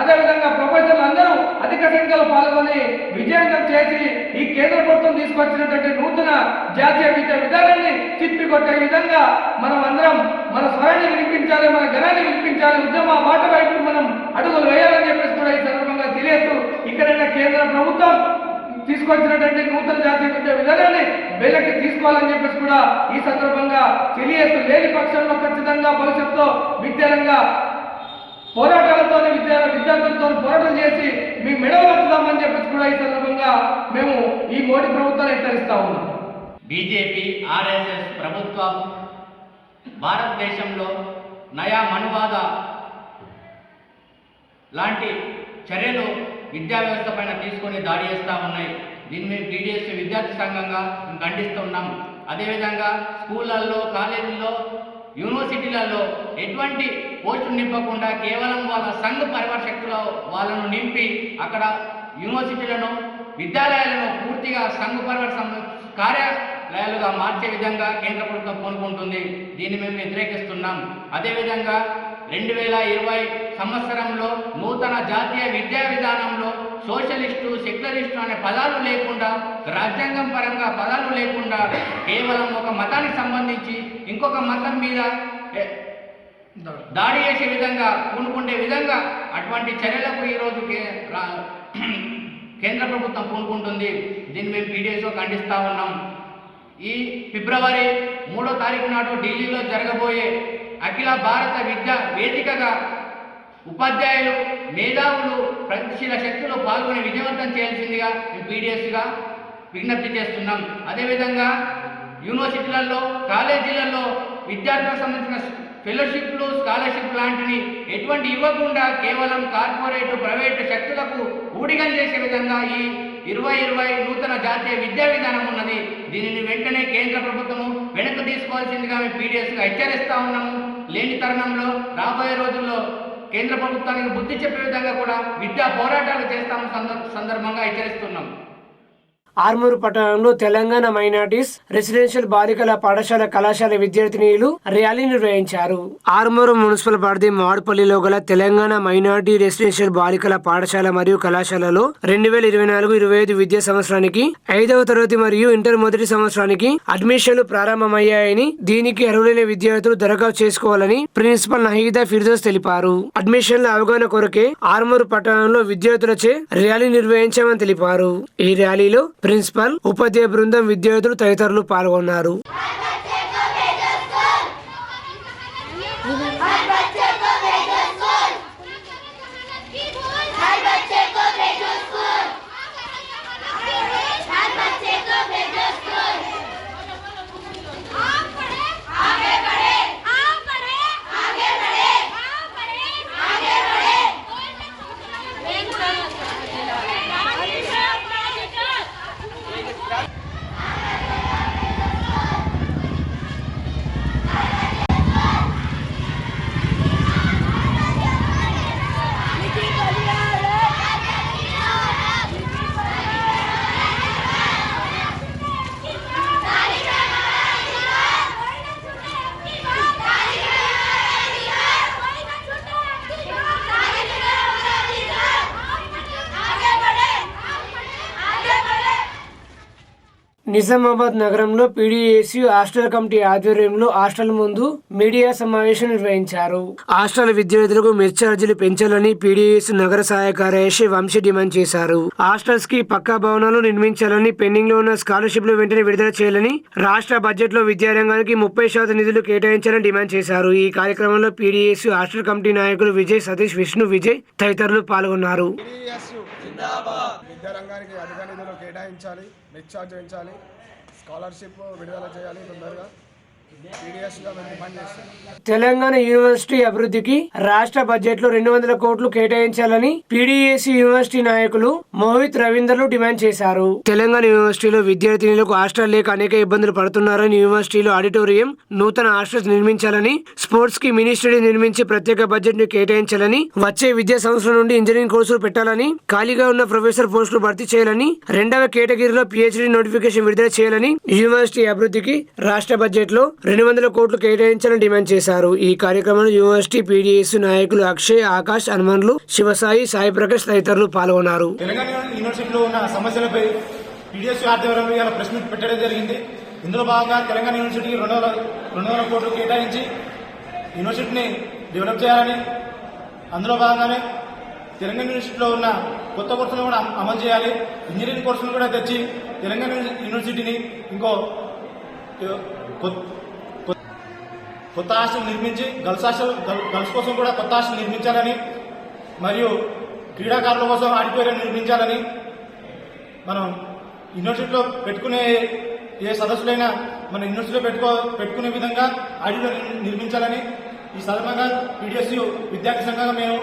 అదేవిధంగా ప్రొఫెసర్లు అందరూ అధిక సంఖ్యలో పాల్గొని విజయవంతం చేసి ఈ కేంద్ర ప్రభుత్వం తీసుకొచ్చినటువంటి నూతన జాతీయ విద్యా విధానాన్ని తిప్పికొట్టే విధంగా మనం అందరం మన స్వరాన్ని వినిపించాలి, మన గణాన్ని వినిపించాలి, ఉద్యమ బాట వైపు మనం అడుగులు వేయాలని చెప్పేసి కూడా ఈ సందర్భంగా తెలియజేస్తూ, ఇక్కడైనా కేంద్ర ప్రభుత్వం తీసుకొచ్చినటువంటి నూతన జాతీయ విద్యా విధానాన్ని వెనక్కి తీసుకోవాలని చెప్పేసి కూడా ఈ సందర్భంగా తెలియజేస్తూ, లేని పక్షంలో ఖచ్చితంగా భవిష్యత్తులో విద్యారంగ పోరాటాలతో విద్యార్థులతో పోరాటం చేసి మీ మెడలు వచ్చుదామని చెప్పేసి కూడా ఈ సందర్భంగా మేము ఈ మోడీ ప్రభుత్వాన్ని హెచ్చరిస్తా ఉన్నాం. బీజేపీ ఆర్ఎస్ఎస్ ప్రభుత్వం భారతదేశంలో నయా మనువాద లాంటి చర్యలు విద్యా వ్యవస్థ పైన తీసుకొని దాడి చేస్తూ ఉన్నాయి. దీన్ని మేము పీడిఎస్ విద్యార్థి సంఘంగా ఖండిస్తున్నాం. అదేవిధంగా స్కూళ్ళల్లో, కాలేజీల్లో, యూనివర్సిటీలలో ఎటువంటి పోస్టులు నింపకుండా కేవలం వాళ్ళ సంఘ పరివార శక్తుల వాళ్ళను నింపి అక్కడ యూనివర్సిటీలను, విద్యాలయాలను పూర్తిగా సంఘ పరివార కార్యాలయాలుగా మార్చే విధంగా కేంద్ర ప్రభుత్వం పూనుకుంటుంది. దీన్ని మేము వ్యతిరేకిస్తున్నాం. అదేవిధంగా 2020 సంవత్సరంలో నూతన జాతీయ విద్యా విధానంలో సోషలిస్టు, సెక్యులరిస్టు అనే పదాలు లేకుండా, రాజ్యాంగం పరంగా పదాలు లేకుండా కేవలం ఒక మతానికి సంబంధించి ఇంకొక మతం మీద దాడి చేసే విధంగా పూనుకుండే విధంగా అటువంటి చర్యలకు ఈరోజు కేంద్ర ప్రభుత్వం పూనుకుంటుంది. దీన్ని మేము పీడిఎస్లో ఖండిస్తూ ఉన్నాం. ఈ ఫిబ్రవరి 3వ తారీఖు నాడు ఢిల్లీలో జరగబోయే అఖిల భారత విద్యా వేదికగా ఉపాధ్యాయులు, మేధావులు, ప్రగతిశీల శక్తులు పాల్గొని విజయవంతం చేయాల్సిందిగా మేము పీడిఎస్గా విజ్ఞప్తి చేస్తున్నాం. అదేవిధంగా యూనివర్సిటీలలో, కాలేజీలలో విద్యార్థులకు సంబంధించిన ఫెలోషిప్లు, స్కాలర్షిప్ లాంటివి ఎటువంటి ఇవ్వకుండా కేవలం కార్పొరేట్, ప్రైవేటు శక్తులకు ఊడిగం చేసే విధంగా ఈ 2020 నూతన జాతీయ విద్యా విధానం ఉన్నది. దీనిని వెంటనే కేంద్ర ప్రభుత్వము వెనక్కి తీసుకోవాల్సిందిగా మేము పీడిఎస్గా హెచ్చరిస్తూ ఉన్నాము. లేని తరుణంలో రాబోయే రోజుల్లో కేంద్ర ప్రభుత్వానికి బుద్ధి చెప్పే విధంగా కూడా విద్యా పోరాటాలు చేస్తాము సందర్భంగా హెచ్చరిస్తున్నాం. ఆర్మూరు పట్టణంలో తెలంగాణ మైనార్టీస్ రెసిడెన్షియల్ బాలికల పాఠశాల కళాశాల విద్యార్థినీలు ర్యాలీ నిర్వహించారు. ఆర్మూరు మున్సిపల్ పరిధి మాడుపల్లిలో గల తెలంగాణ మైనార్టీ రెసిడెన్షియల్ బాలికల పాఠశాల మరియు కళాశాలలో 2024-25 విద్యా సంవత్సరానికి 5వ తరగతి మరియు ఇంటర్ మొదటి సంవత్సరానికి అడ్మిషన్లు ప్రారంభమయ్యాయని, దీనికి అర్హులైన విద్యార్థులు దరఖాస్తు చేసుకోవాలని ప్రిన్సిపల్ నహీదా ఫిర్దోస్ తెలిపారు. అడ్మిషన్ల అవగాహన కొరకే ఆర్మూరు పట్టణంలో విద్యార్థులచే ర్యాలీ నిర్వహించామని తెలిపారు. ఈ ర్యాలీలో ప్రిన్సిపల్, ఉపాధ్యాయ బృందం, విద్యార్థులు తదితరులు పాల్గొన్నారు. నిజామాబాద్ నగరంలో పీడీఎస్యు హాస్టల్ కమిటీ ఆధ్వర్యంలో హాస్టల్ ముందు మీడియా సమావేశం నిర్వహించారు. హాస్టల్ విద్యార్థులకు మెస్ ఛార్జీలు పెంచాలని పీడీఎస్ నగర సహాయ కార్యదర్శి వంశీ డిమాండ్ చేశారు. హాస్టల్స్ కి పక్కా భవనాలు నిర్మించాలని, పెండింగ్ లో ఉన్న స్కాలర్షిప్లు వెంటనే విడుదల చేయాలని, రాష్ట్ర బడ్జెట్ లో విద్యారంగానికి 30% నిధులు కేటాయించాలని డిమాండ్ చేశారు. ఈ కార్యక్రమంలో పీడీఎస్ హాస్టల్ కమిటీ నాయకులు విజయ్, సతీష్, విష్ణు, విజయ్ తదితరులు పాల్గొన్నారు. విద్యారంగానికి అధిక నిధులు కేటాయించాలి, మెస్ ఛార్జ్ పెంచాలి, స్కాలర్షిప్ విడుదల చేయాలి తొందరగా. తెలంగాణ యూనివర్సిటీ అభివృద్ధికి రాష్ట్ర బడ్జెట్ లో 200 కోట్లు కేటాయించాలని పీడీఎస్ యూనివర్సిటీ నాయకులు మోహిత్ రవీందర్లు డిమాండ్ చేశారు. తెలంగాణ యూనివర్సిటీలో విద్యార్థినులకు హాస్టల్ లేక అనేక ఇబ్బందులు పడుతున్నారని, యూనివర్సిటీలో ఆడిటోరియం, నూతన హాస్టల్స్ నిర్మించాలని, స్పోర్ట్స్ కి మినీ స్టేడియం నిర్మించి ప్రత్యేక బడ్జెట్ ని కేటాయించాలని, వచ్చే విద్యా సంవత్సరం నుండి ఇంజనీరింగ్ కోర్సులు పెట్టాలని, ఖాళీగా ఉన్న ప్రొఫెసర్ పోస్టులు భర్తీ చేయాలని, 2వ కేటగిరీలో PhD నోటిఫికేషన్ విడుదల చేయాలని, యూనివర్సిటీ అభివృద్ధికి రాష్ట్ర బడ్జెట్ లో 200 కోట్లు కేటాయించాలని డిమాండ్ చేశారు. ఈ కార్యక్రమంలో యూనివర్సిటీ పీడీఎస్ నాయకులు అక్షయ్, ఆకాష్, హనుమన్లు, శివసాయి, సాయి ప్రకాష్ తదితరులు పాల్గొన్నారు. తెలంగాణ యూనివర్సిటీలో ఉన్న సమస్యలపై పీడీఎస్ ఆధ్వర్యంలో ప్రెస్ మీట్ పెట్టడం జరిగింది. ఇందులో భాగంగా తెలంగాణ యూనివర్సిటీకి 200 కోట్లు కేటాయించి యూనివర్సిటీని డెవలప్ చేయాలని, అందులో భాగంగానే తెలంగాణ యూనివర్సిటీలో ఉన్న కొత్త కోర్సులను కూడా అమలు చేయాలి. ఇంజనీరింగ్ కోర్సులను కూడా తెచ్చి తెలంగాణ యూనివర్సిటీని ఇంకో కొత్త హాస్టల్ నిర్మించి గర్ల్స్ కోసం కూడా కొత్త హాస్టల్ నిర్మించాలని, మరియు క్రీడాకారుల కోసం ఆడిటోరియం నిర్మించాలని, మనం యూనివర్సిటీలో పెట్టుకునే ఏ సదస్సులైనా మన యూనివర్సిటీలో పెట్టుకునే విధంగా ఆడిటోరియం నిర్మించాలని ఈ సందర్భంగా పీడీఎస్యు విద్యార్థి సంఘంగా మేము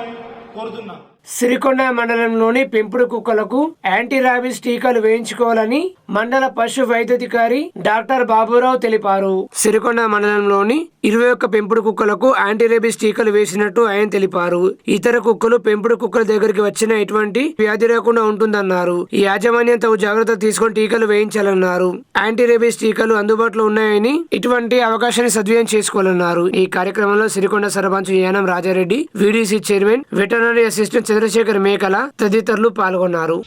కోరుతున్నాం. సిరికొండ మండలంలోని పెంపుడు కుక్కలకు యాంటీ ర్యాబీస్ టీకాలు వేయించుకోవాలని మండల పశు వైద్యాధికారి డాక్టర్ బాబురావు తెలిపారు. సిరికొండ మండలంలోని 21 పెంపుడు కుక్కలకు యాంటీ ర్యాబీస్ టీకాలు వేసినట్టు ఆయన తెలిపారు. ఇతర కుక్కలు పెంపుడు కుక్కల దగ్గరికి వచ్చిన ఎటువంటి వ్యాధి రాకుండా ఉంటుందన్నారు. ఈ యాజమాన్యం తగు జాగ్రత్తలు తీసుకొని టీకాలు వేయించాలన్నారు. యాంటీ ర్యాబీస్ టీకాలు అందుబాటులో ఉన్నాయని, ఇటువంటి అవకాశాన్ని సద్వినియోగం చేసుకోవాలన్నారు. ఈ కార్యక్రమంలో Sirikonda sarpanch Yanam Rajareddy, VDC chairman, veterinary assistant Chandrashekar Mekala తదితరులు పాల్గొన్నారు.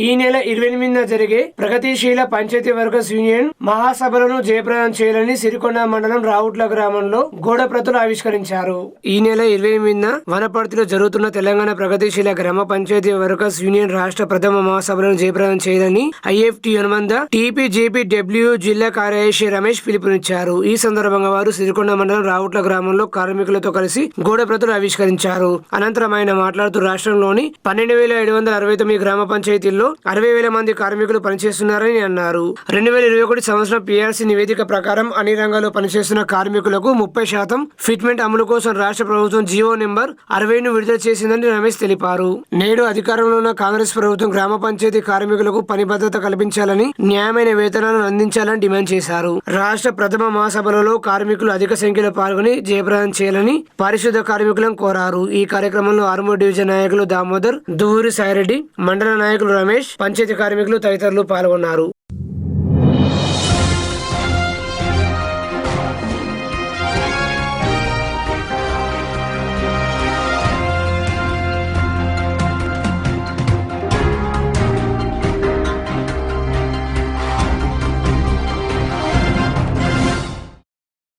ఈ నెల 28న జరిగే ప్రగతిశీల పంచాయతీ వర్కర్స్ యూనియన్ మహాసభలను జయప్రదం చేయాలని సిరికొండ మండలం రావుట్ల గ్రామంలో గోడ ప్రతులు ఆవిష్కరించారు. ఈ నెల 28న వనపర్తిలో జరుగుతున్న తెలంగాణ ప్రగతిశీల గ్రామ పంచాయతీ వర్కర్స్ యూనియన్ రాష్ట్ర ప్రథమ మహాసభలను జయప్రదం చేయాలని IFT అనుబంధ TPJPW జిల్లా కార్యదర్శి రమేష్ పిలుపునిచ్చారు. ఈ సందర్భంగా వారు సిరికొండ మండలం రావుట్ల గ్రామంలో కార్మికులతో కలిసి గోడ ప్రతులు ఆవిష్కరించారు. అనంతరం ఆయన మాట్లాడుతూ రాష్ట్రంలోని 12,769 గ్రామ పంచాయతీల్లో 60,000 మంది కార్మికులు పనిచేస్తున్నారని అన్నారు. 2021 సంవత్సరం PRC నివేదిక ప్రకారం అన్ని రంగాల్లో పనిచేస్తున్న కార్మికులకు 30% ఫిట్మెంట్ అమలు కోసం రాష్ట్ర ప్రభుత్వం జీవో నెంబర్ 60ను విడుదల చేసిందని రమేష్ తెలిపారు. నేడు అధికారంలో ఉన్న కాంగ్రెస్ ప్రభుత్వం గ్రామ పంచాయతీ కార్మికులకు పని భద్రత కల్పించాలని, న్యాయమైన వేతనాలను అందించాలని డిమాండ్ చేశారు. రాష్ట్ర ప్రథమ మహాసభలలో కార్మికులు అధిక సంఖ్యలో పాల్గొని జయప్రదం చేయాలని పారిశుద్ధ కార్మికులను కోరారు. ఈ కార్యక్రమంలో ఆర్మూర్ డివిజన్ నాయకులు దామోదర్, దువ్వూరి సాయిరెడ్డి, మండల నాయకులు రమేష్, పంచాయతీ కార్మికులు తదితరులు పాల్గొన్నారు.